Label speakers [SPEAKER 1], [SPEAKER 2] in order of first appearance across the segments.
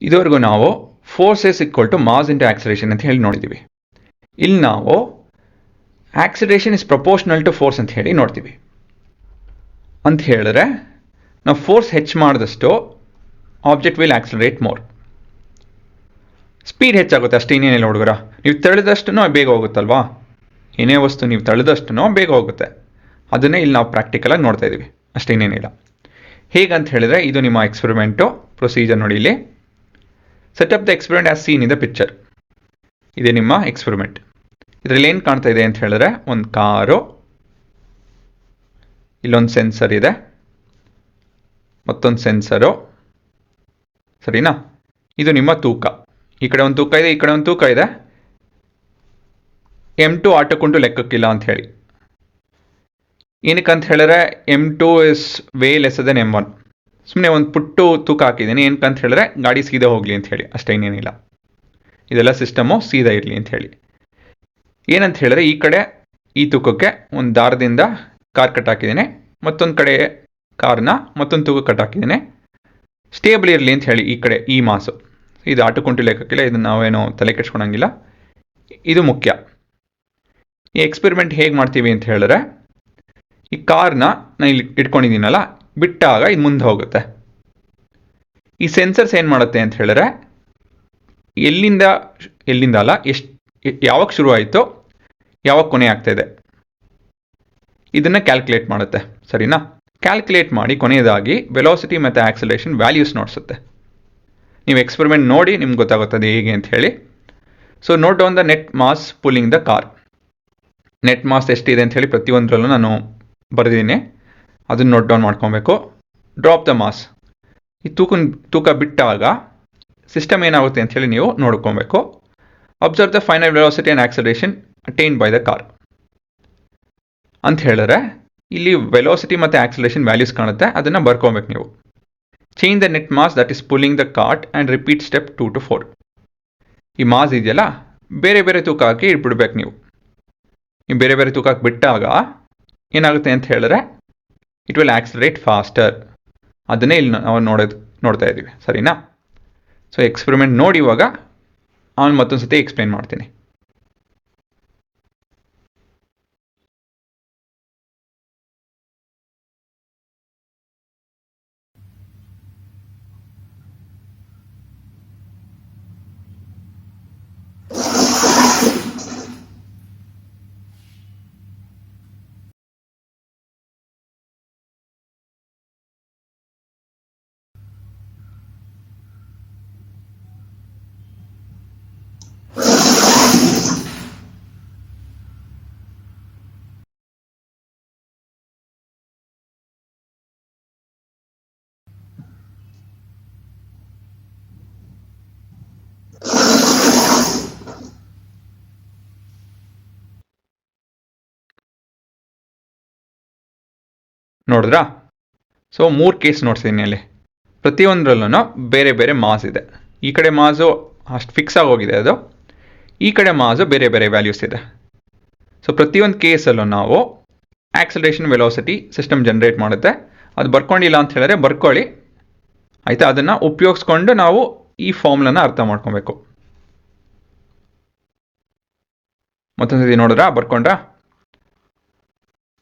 [SPEAKER 1] ಇದುವರೆಗೂ ನಾವು force is equal to mass into acceleration ಅಂತ ಹೇಳಿ ನೋಡಿದ್ದೀವಿ. ಇಲ್ಲಿ ನಾವು acceleration is proportional to force ಅಂತ ಹೇಳಿ ನೋಡ್ತೀವಿ. ಅಂತ ಹೇಳಿದ್ರೆ ನಾವು ಫೋರ್ಸ್ ಹೆಚ್ಚು ಮಾಡಿದಷ್ಟು object will accelerate more. Speed ಹೆಚ್ಚಾಗುತ್ತೆ ಅಷ್ಟೇ, ಇನ್ನೇನಿಲ್ಲ ಹುಡುಗರ. ನೀವು ತಳ್ಳಿದಷ್ಟು ಬೇಗ ಹೋಗುತ್ತಲ್ವಾ, ಏನೇ ವಸ್ತು ನೀವು ತಳ್ಳಿದಷ್ಟು ಬೇಗ ಹೋಗುತ್ತೆ. ಅದನ್ನೇ ಇಲ್ಲಿ ನಾವು ಪ್ರಾಕ್ಟಿಕಲಾಗಿ ನೋಡ್ತಾ ಇದ್ದೀವಿ, ಅಷ್ಟೇ, ಇನ್ನೇನಿಲ್ಲ. ಹೇಗಂತ ಹೇಳಿದ್ರೆ ಇದು ನಿಮ್ಮ ಎಕ್ಸ್ಪೆರಿಮೆಂಟು ಪ್ರೊಸೀಜರ್ ನೋಡಿ. ಇಲ್ಲಿ setup the experiment as seen in the picture. ಇದೆ ನಿಮ್ಮ ಎಕ್ಸ್ಪೆರಿಮೆಂಟ್. ಇದರಲ್ಲಿ ಏನು ಕಾಣ್ತಾ ಇದೆ ಅಂತ ಹೇಳಿದ್ರೆ ಒಂದು ಕಾರು, ಇಲ್ಲೊಂದು ಸೆನ್ಸರ್ ಇದೆ, ಮತ್ತೊಂದು ಸೆನ್ಸರು, ಸರಿನಾ? ಇದು ನಿಮ್ಮ ತೂಕ. ಈ ಕಡೆ ಒಂದು ತೂಕ ಇದೆ, ಈ ಕಡೆ ಒಂದು ತೂಕ ಇದೆ. M2 ಆಟಕ್ಕುಂಟು ಲೆಕ್ಕಕ್ಕಿಲ್ಲ ಅಂತ ಹೇಳಿ. ಏನಕ್ಕಂತ ಹೇಳಿದ್ರೆ M2 is way less than M1. ಸುಮ್ಮನೆ ಒಂದು ಪುಟ್ಟು ತೂಕ ಹಾಕಿದ್ದೀನಿ, ಏನಕ್ಕಂತ ಹೇಳಿದ್ರೆ ಗಾಡಿ ಸೀದಾ ಹೋಗಲಿ ಅಂತ ಹೇಳಿ, ಅಷ್ಟೇ, ಇನ್ನೇನಿಲ್ಲ. ಇದೆಲ್ಲ ಸಿಸ್ಟಮು ಸೀದಾ ಇರಲಿ ಅಂತ ಹೇಳಿ. ಏನಂತ ಹೇಳಿದ್ರೆ ಈ ಕಡೆ ಈ ತೂಕಕ್ಕೆ ಒಂದು ದಾರದಿಂದ ಕಾರ್ ಕಟ್ ಹಾಕಿದ್ದೀನಿ, ಮತ್ತೊಂದು ಕಡೆ ಕಾರ್ನ ಮತ್ತೊಂದು ತೂಕ ಕಟ್ ಹಾಕಿದ್ದೀನಿ, ಸ್ಟೇಬಲ್ ಇರಲಿ ಅಂತ ಹೇಳಿ. ಈ ಕಡೆ ಈ ಮಾಸು ಇದು ಆಟಕ್ಕುಂಟು ಲೆಕ್ಕಕ್ಕಿಲ್ಲ, ಇದನ್ನು ನಾವೇನೋ ತಲೆ ಕೆಡ್ಸ್ಕೊಳಂಗಿಲ್ಲ. ಇದು ಮುಖ್ಯ. ಈ ಎಕ್ಸ್ಪೆರಿಮೆಂಟ್ ಹೇಗೆ ಮಾಡ್ತೀವಿ ಅಂತ ಹೇಳಿದ್ರೆ, ಈ ಕಾರ್ನ ನಾನು ಇಲ್ಲಿ ಇಟ್ಕೊಂಡಿದ್ದೀನಲ್ಲ, ಬಿಟ್ಟಾಗ ಇದು ಮುಂದೆ ಹೋಗುತ್ತೆ. ಈ ಸೆನ್ಸರ್ಸ್ ಏನು ಮಾಡುತ್ತೆ ಅಂತ ಹೇಳಿದ್ರೆ ಎಲ್ಲಿಂದ ಅಲ್ಲ, ಯಾವಾಗ ಶುರು ಆಯಿತೋ ಯಾವಾಗ ಕೊನೆ ಆಗ್ತಾ ಇದೆ ಇದನ್ನು ಕ್ಯಾಲ್ಕುಲೇಟ್ ಮಾಡುತ್ತೆ, ಸರಿನಾ? ಕ್ಯಾಲ್ಕುಲೇಟ್ ಮಾಡಿ ಕೊನೆಯದಾಗಿ ವೆಲಾಸಿಟಿ ಮತ್ತು ಆಕ್ಸಲರೇಷನ್ ವ್ಯಾಲ್ಯೂಸ್ ನೋಡಿಸುತ್ತೆ. ನೀವು ಎಕ್ಸ್ಪೆರಿಮೆಂಟ್ ನೋಡಿ ನಿಮ್ಗೆ ಗೊತ್ತಾಗುತ್ತದೆ ಹೇಗೆ ಅಂತ ಹೇಳಿ. So note down the net mass pulling the car. Net mass ಎಷ್ಟಿದೆ ಅಂತ ಹೇಳಿ ಪ್ರತಿಯೊಂದರಲ್ಲೂ ನಾನು ಬರೆದಿದ್ದೀನಿ, ಅದನ್ನು ನೋಟ್ ಡೌನ್ ಮಾಡ್ಕೊಬೇಕು. Drop the mass. ಈ ತೂಕ ಬಿಟ್ಟಾಗ ಸಿಸ್ಟಮ್ ಏನಾಗುತ್ತೆ ಅಂತ ಹೇಳಿ ನೀವು ನೋಡ್ಕೊಬೇಕು. Observe the final velocity and acceleration attained by the car ಅಂತ ಹೇಳಿದ್ರೆ ಇಲ್ಲಿ ವೆಲಾಸಿಟಿ ಮತ್ತು ಆಕ್ಸಲರೇಷನ್ ವ್ಯಾಲ್ಯೂಸ್ ಕಾಣುತ್ತೆ, ಅದನ್ನು ಬರ್ಕೊಬೇಕು ನೀವು. Change the net mass that is pulling the cart and repeat step 2 to 4. ಈ ಮಾಸ್ ಇದೆಯಲ್ಲ, ಬೇರೆ ಬೇರೆ ತೂಕ ಹಾಕಿ ಇಟ್ಬಿಡ್ಬೇಕು ನೀವು. ನೀವು ಬೇರೆ ಬೇರೆ ತೂಕ ಹಾಕಿ ಬಿಟ್ಟಾಗ ಏನಾಗುತ್ತೆ ಅಂತ ಹೇಳಿದ್ರೆ ಇಟ್ ವಿಲ್ ಆಕ್ಸಲರೇಟ್ ಫಾಸ್ಟರ್. ಅದನ್ನೇ ಇಲ್ಲಿ ನಾವು ನೋಡ್ತಾ ಇದ್ದೀವಿ, ಸರಿನಾ? ಸೊ ಎಕ್ಸ್ಪೆರಿಮೆಂಟ್ ನೋಡಿ ಇವಾಗ ಅವನು ಮತ್ತೊಂದು ಸತಿ ಎಕ್ಸ್ಪ್ಲೇನ್ ಮಾಡ್ತೀನಿ. ನೋಡಿದ್ರಾ? ಸೊ 3 ಕೇಸ್ ನೋಡ್ಸಿದ್ದೀನಿ ಅಲ್ಲಿ. ಪ್ರತಿಯೊಂದರಲ್ಲೂ ಬೇರೆ ಬೇರೆ ಮಾಸ್ ಇದೆ. ಈ ಕಡೆ ಮಾಸು ಅಷ್ಟು ಫಿಕ್ಸ್ ಆಗೋಗಿದೆ, ಅದು ಈ ಕಡೆ ಮಾಸು ಬೇರೆ ಬೇರೆ ವ್ಯಾಲ್ಯೂಸ್ ಇದೆ. ಸೊ ಪ್ರತಿಯೊಂದು ಕೇಸಲ್ಲೂ ನಾವು ಆಕ್ಸಲರೇಷನ್ ವೆಲಾಸಿಟಿ ಸಿಸ್ಟಮ್ ಜನ್ರೇಟ್ ಮಾಡುತ್ತೆ. ಅದು ಬರ್ಕೊಂಡಿಲ್ಲ ಅಂತ ಹೇಳಿದ್ರೆ ಬರ್ಕೊಳ್ಳಿ, ಆಯಿತಾ? ಅದನ್ನು ಉಪಯೋಗಿಸ್ಕೊಂಡು ನಾವು ಈ ಫಾರ್ಮ್ಲನ್ನು ಅರ್ಥ ಮಾಡ್ಕೊಬೇಕು. ಮತ್ತೊಂದು ಸತಿ ನೋಡಿದ್ರಾ? ಬರ್ಕೊಂಡ್ರಾ?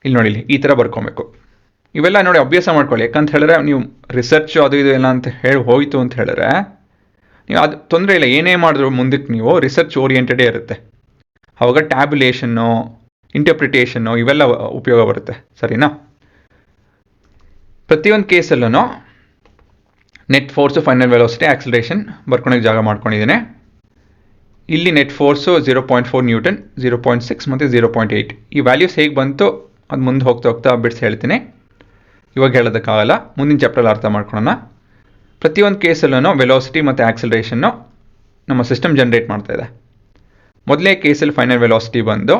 [SPEAKER 1] ಇಲ್ಲಿ ನೋಡಿ, ಈ ಥರ ಬರ್ಕೊಬೇಕು. ಇವೆಲ್ಲ ನೋಡಿ ಅಭ್ಯಾಸ ಮಾಡ್ಕೊಳ್ಳಿ. ಯಾಕಂತ ಹೇಳಿದ್ರೆ ನೀವು ರಿಸರ್ಚು ಅದು ಇದು ಎಲ್ಲ ಅಂತ ಹೇಳಿ ಹೋಯಿತು ಅಂತ ಹೇಳಿದ್ರೆ ನೀವು ಅದು ತೊಂದರೆ ಇಲ್ಲ, ಏನೇ ಮಾಡಿದ್ರು ಮುಂದಕ್ಕೆ ನೀವು ರಿಸರ್ಚ್ ಓರಿಯೆಂಟೆಡೇ ಇರುತ್ತೆ. ಆವಾಗ ಟ್ಯಾಬ್ಯುಲೇಷನ್ನು, ಇಂಟರ್ಪ್ರಿಟೇಷನ್ನು ಇವೆಲ್ಲ ಉಪಯೋಗ ಬರುತ್ತೆ, ಸರಿನಾ? ಪ್ರತಿಯೊಂದು ಕೇಸಲ್ಲೂ net force, final velocity, acceleration ಬರ್ಕೊಳಕ್ಕೆ ಜಾಗ ಮಾಡ್ಕೊಂಡಿದ್ದೇನೆ. ಇಲ್ಲಿ ನೆಟ್ ಫೋರ್ಸು 0.4 ನ್ಯೂಟನ್, 0.6 ಮತ್ತು 0.8. ಈ ವ್ಯಾಲ್ಯೂಸ್ ಹೇಗೆ ಬಂತು ಅದು ಮುಂದೆ ಹೋಗ್ತಾ ಬಿಡಿಸಿ ಹೇಳ್ತೀನಿ, ಇವಾಗ ಹೇಳೋದಕ್ಕಾಗಲ್ಲ. ಮುಂದಿನ ಚಾಪ್ಟರಲ್ಲಿ ಅರ್ಥ ಮಾಡ್ಕೊಳ್ಳೋಣ. ಪ್ರತಿಯೊಂದು ಕೇಸಲ್ಲೂ ವೆಲಾಸಿಟಿ ಮತ್ತು ಆಕ್ಸಲರೇಷನ್ನು ನಮ್ಮ ಸಿಸ್ಟಮ್ ಜನ್ರೇಟ್ ಮಾಡ್ತಾ ಇದೆ. ಮೊದಲನೇ ಕೇಸಲ್ಲಿ ಫೈನಲ್ ವೆಲಾಸಿಟಿ ಬಂದು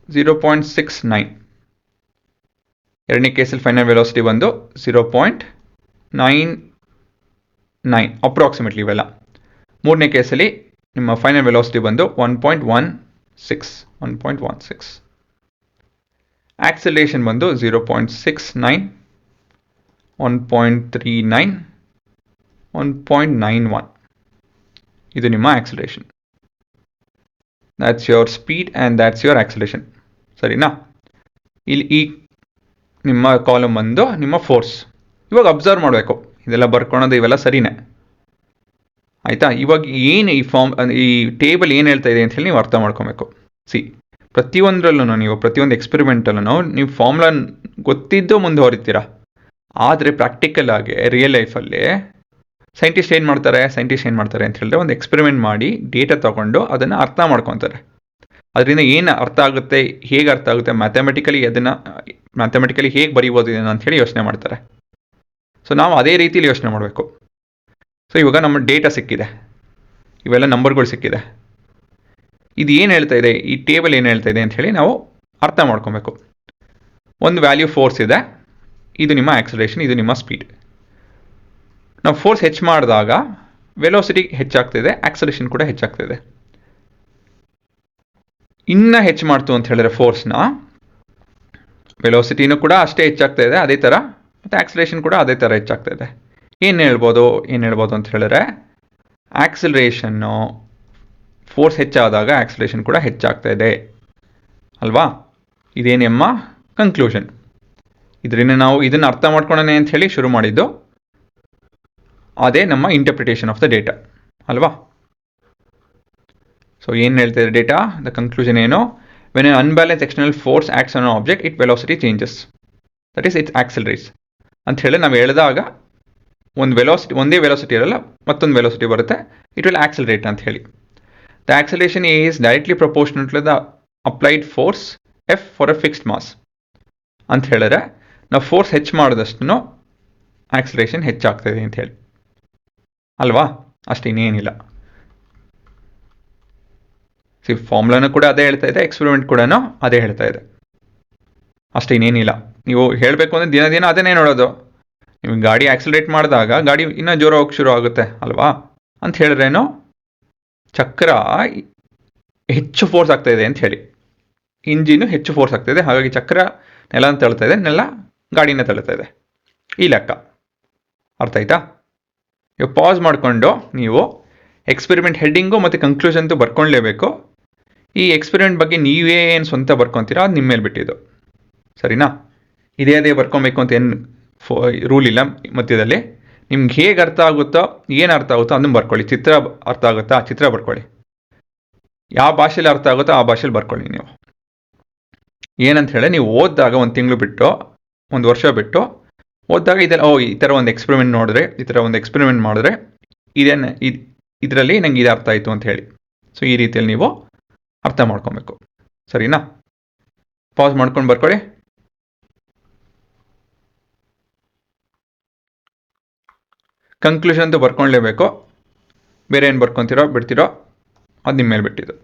[SPEAKER 1] 0.69, ಎರಡನೇ ಕೇಸಲ್ಲಿ ಫೈನಲ್ ವೆಲಾಸಿಟಿ ಬಂದು 0.99 ಅಪ್ರಾಕ್ಸಿಮೇಟ್ಲಿ ಇವೆಲ್ಲ. ಮೂರನೇ ಕೇಸಲ್ಲಿ ನಿಮ್ಮ ಫೈನಲ್ ವೆಲಾಸಿಟಿ ಬಂದು 1.16. ಆಕ್ಸಲರೇಷನ್ ಬಂದು 0.69, 1.39, 1.91. ಇದು ನಿಮ್ಮ acceleration. That's your speed and that's your acceleration. ಸರಿನಾ? ಇಲ್ಲಿ ಈ ನಿಮ್ಮ ಕಾಲಮ್ ಬಂದು ನಿಮ್ಮ ಫೋರ್ಸ್. ಇವಾಗ ಅಬ್ಸರ್ವ್ ಮಾಡಬೇಕು, ಇದೆಲ್ಲ ಬರ್ಕೊಳೋದು ಇವೆಲ್ಲ ಸರಿನೇ ಆಯಿತಾ? ಇವಾಗ ಏನು ಈ ಈ ಟೇಬಲ್ ಏನು ಹೇಳ್ತಾ ಇದೆ ಅಂತ ಹೇಳಿ ನೀವು ಅರ್ಥ ಮಾಡ್ಕೊಬೇಕು. ಪ್ರತಿಯೊಂದರಲ್ಲೂ ನೀವು ಪ್ರತಿಯೊಂದು ಎಕ್ಸ್ಪೆರಿಮೆಂಟಲ್ಲೂ ನೀವು ಫಾರ್ಮುಲಾ ಗೊತ್ತಿದ್ದು ಮುಂದೆ ಹೊರಿತೀರಾ. ಆದರೆ ಪ್ರಾಕ್ಟಿಕಲ್ ಆಗಿ ರಿಯಲ್ ಲೈಫಲ್ಲಿ ಸೈಂಟಿಸ್ಟ್ ಏನು ಮಾಡ್ತಾರೆ ಅಂತ ಹೇಳಿದ್ರೆ ಒಂದು ಎಕ್ಸ್ಪೆರಿಮೆಂಟ್ ಮಾಡಿ ಡೇಟಾ ತೊಗೊಂಡು ಅದನ್ನು ಅರ್ಥ ಮಾಡ್ಕೊತಾರೆ. ಅದರಿಂದ ಏನು ಅರ್ಥ ಆಗುತ್ತೆ, ಹೇಗೆ ಅರ್ಥ ಆಗುತ್ತೆ, ಮ್ಯಾಥಮೆಟಿಕಲಿ ಹೇಗೆ ಬರೀಬೋದು ಇದನ್ನು ಅಂಥೇಳಿ ಯೋಚನೆ ಮಾಡ್ತಾರೆ. ಸೊ ನಾವು ಅದೇ ರೀತಿಯಲ್ಲಿ ಯೋಚನೆ ಮಾಡಬೇಕು. ಸೊ ಇವಾಗ ನಮ್ಮ ಡೇಟಾ ಸಿಕ್ಕಿದೆ, ಇವೆಲ್ಲ ನಂಬರ್ಗಳು ಸಿಕ್ಕಿದೆ. ಇದು ಏನು ಹೇಳ್ತಾ ಇದೆ, ಈ ಟೇಬಲ್ ಏನು ಹೇಳ್ತಾ ಇದೆ ಅಂತ ಹೇಳಿ ನಾವು ಅರ್ಥ ಮಾಡ್ಕೊಬೇಕು. ಒಂದು ವ್ಯಾಲ್ಯೂ ಫೋರ್ಸ್ ಇದೆ, ಇದು ನಿಮ್ಮ ಆಕ್ಸಲರೇಷನ್, ಇದು ನಿಮ್ಮ ಸ್ಪೀಡ್. ನಾವು ಫೋರ್ಸ್ ಹೆಚ್ಚು ಮಾಡಿದಾಗ ವೆಲೋಸಿಟಿ ಹೆಚ್ಚಾಗ್ತಿದೆ, ಆಕ್ಸಲರೇಷನ್ ಕೂಡ ಹೆಚ್ಚಾಗ್ತಿದೆ. ಇನ್ನೂ ಹೆಚ್ಚು ಮಾಡ್ತು ಅಂತ ಹೇಳಿದ್ರೆ ಫೋರ್ಸ್ನ, ವೆಲೋಸಿಟಿನೂ ಕೂಡ ಅಷ್ಟೇ ಹೆಚ್ಚಾಗ್ತಾ ಇದೆ ಅದೇ ಥರ, ಮತ್ತು ಆಕ್ಸಲರೇಷನ್ ಕೂಡ ಅದೇ ಥರ ಹೆಚ್ಚಾಗ್ತಾ ಇದೆ. ಏನು ಹೇಳ್ಬೋದು ಅಂತ ಹೇಳಿದ್ರೆ ಆಕ್ಸಲರೇಷನ್ನು ಫೋರ್ಸ್ ಹೆಚ್ಚಾದಾಗ ಆಕ್ಸಲರೇಷನ್ ಕೂಡ ಹೆಚ್ಚಾಗ್ತಾ ಇದೆ ಅಲ್ವಾ? ಇದೇನೆಮ್ಮ ಕನ್ಕ್ಲೂಷನ್. ಇದರಿಂದ ನಾವು ಇದನ್ನು ಅರ್ಥ ಮಾಡ್ಕೊಳ್ಳೋಣ ಅಂತ ಹೇಳಿ ಶುರು ಮಾಡಿದ್ದು, ಅದೇ ನಮ್ಮ ಇಂಟರ್ಪ್ರಿಟೇಷನ್ ಆಫ್ ದ ಡೇಟಾ ಅಲ್ವಾ? ಸೊ ಏನು ಹೇಳ್ತಾ ಇದೆ ಡೇಟಾ, ದ ಕನ್ಕ್ಲೂಷನ್ ಏನು? When an unbalance external force acts on object it velocity changes, that is it's accelerates ಅಂತ ಹೇಳಿ ನಾವು ಹೇಳಿದಾಗ ಒಂದೇ ವೆಲಾಸಿಟಿ ಇರಲ್ಲ, ಮತ್ತೊಂದು ವೆಲಾಸಿಟಿ ಬರುತ್ತೆ, ಇಟ್ ವಿಲ್ ಆಕ್ಸಲರೇಟ್ ಅಂತ ಹೇಳಿ. The acceleration is directly proportional to the applied force F for a fixed mass ಅಂತ ಹೇಳಿದ್ರೆ ನಾವು ಫೋರ್ಸ್ ಹೆಚ್ಚು ಮಾಡಿದಷ್ಟು ಆಕ್ಸಲರೇಷನ್ ಹೆಚ್ಚಾಗ್ತದೆ ಅಂತ ಹೇಳಿ ಅಲ್ವಾ? ಅಷ್ಟು ಇನ್ನೇನಿಲ್ಲ. ಫಾರ್ಮುಲಾನು ಕೂಡ ಅದೇ ಹೇಳ್ತಾ ಇದೆ, ಎಕ್ಸ್ಪೆರಿಮೆಂಟ್ ಕೂಡ ಅದೇ ಹೇಳ್ತಾ ಇದೆ, ಅಷ್ಟು ಇನ್ನೇನಿಲ್ಲ. ನೀವು ಹೇಳಬೇಕು ಅಂದರೆ ದಿನ ಅದನ್ನೇ ನೋಡೋದು. ನೀವು ಗಾಡಿ ಆಕ್ಸಲರೇಟ್ ಮಾಡಿದಾಗ ಗಾಡಿ ಇನ್ನೂ ಜೋರ ಹೋಗಿ ಶುರು ಆಗುತ್ತೆ ಅಲ್ವಾ? ಅಂತ ಹೇಳಿದ್ರೇನು ಚಕ್ರ ಹೆಚ್ಚು ಫೋರ್ಸ್ ಆಗ್ತಾ ಇದೆ ಅಂತ ಹೇಳಿ, ಇಂಜಿನು ಹೆಚ್ಚು ಫೋರ್ಸ್ ಆಗ್ತಾಯಿದೆ, ಹಾಗಾಗಿ ಚಕ್ರ ನೆಲನ ತಳ್ತಾ ಇದೆ, ನೆಲ ಗಾಡಿನ ತಳ್ತಾ ಇದೆ. ಈ ಲೆಕ್ಕ ಅರ್ಥ ಆಯ್ತಾ? ಇವಾಗ ಪಾಸ್ ಮಾಡಿಕೊಂಡು ನೀವು ಎಕ್ಸ್ಪೆರಿಮೆಂಟ್ ಹೆಡ್ಡಿಂಗು ಮತ್ತು ಕನ್ಕ್ಲೂಷನ್ದು ಬರ್ಕೊಳ್ಳೇಬೇಕು. ಈ ಎಕ್ಸ್ಪೆರಿಮೆಂಟ್ ಬಗ್ಗೆ ನೀವೇ ಏನು ಸ್ವಂತ ಬರ್ಕೊತೀರಾ ಅದು ನಿಮ್ಮ ಮೇಲೆ ಬಿಟ್ಟಿದ್ದು, ಸರಿನಾ? ಇದೇ ಬರ್ಕೊಬೇಕು ಅಂತ ಏನು ರೂಲ್ ಇಲ್ಲ ಮಧ್ಯದಲ್ಲಿ. ನಿಮ್ಗೆ ಹೇಗೆ ಅರ್ಥ ಆಗುತ್ತೋ, ಏನು ಅರ್ಥ ಆಗುತ್ತೋ ಅದನ್ನು ಬರ್ಕೊಳ್ಳಿ. ಚಿತ್ರ ಅರ್ಥ ಆಗುತ್ತಾ, ಚಿತ್ರ ಬರ್ಕೊಳ್ಳಿ. ಯಾವ ಭಾಷೆಯಲ್ಲಿ ಅರ್ಥ ಆಗುತ್ತೋ ಆ ಭಾಷೆಯಲ್ಲಿ ಬರ್ಕೊಳ್ಳಿ. ನೀವು ಏನಂತ ಹೇಳಿ ನೀವು ಓದಿದಾಗ ಒಂದು ತಿಂಗಳು ಬಿಟ್ಟು, ಒಂದು ವರ್ಷ ಬಿಟ್ಟು ಓದಿದಾಗ ಇದೆಲ್ಲ ಈ ಥರ ಒಂದು ಎಕ್ಸ್ಪೆರಿಮೆಂಟ್ ನೋಡಿದ್ರೆ, ಈ ಥರ ಒಂದು ಎಕ್ಸ್ಪೆರಿಮೆಂಟ್ ಮಾಡಿದ್ರೆ ಇದರಲ್ಲಿ ನಂಗೆ ಇದು ಅರ್ಥ ಆಯಿತು ಅಂತ ಹೇಳಿ. ಸೊ ಈ ರೀತಿಯಲ್ಲಿ ನೀವು ಅರ್ಥ ಮಾಡ್ಕೊಬೇಕು, ಸರಿನಾ? ಪಾಸ್ ಮಾಡ್ಕೊಂಡು ಬರ್ಕೊಳ್ಳಿ. ಕನ್ಕ್ಲೂಷನ್ ಅಂತೂ ಬರ್ಕೊಳ್ಳೇಬೇಕು. ಬೇರೆ ಏನು ಬರ್ಕೊತೀರೋ ಬಿಡ್ತೀರೋ ಅದು ನಿಮ್ಮ ಮೇಲೆ ಬಿಟ್ಟಿದ್ದು.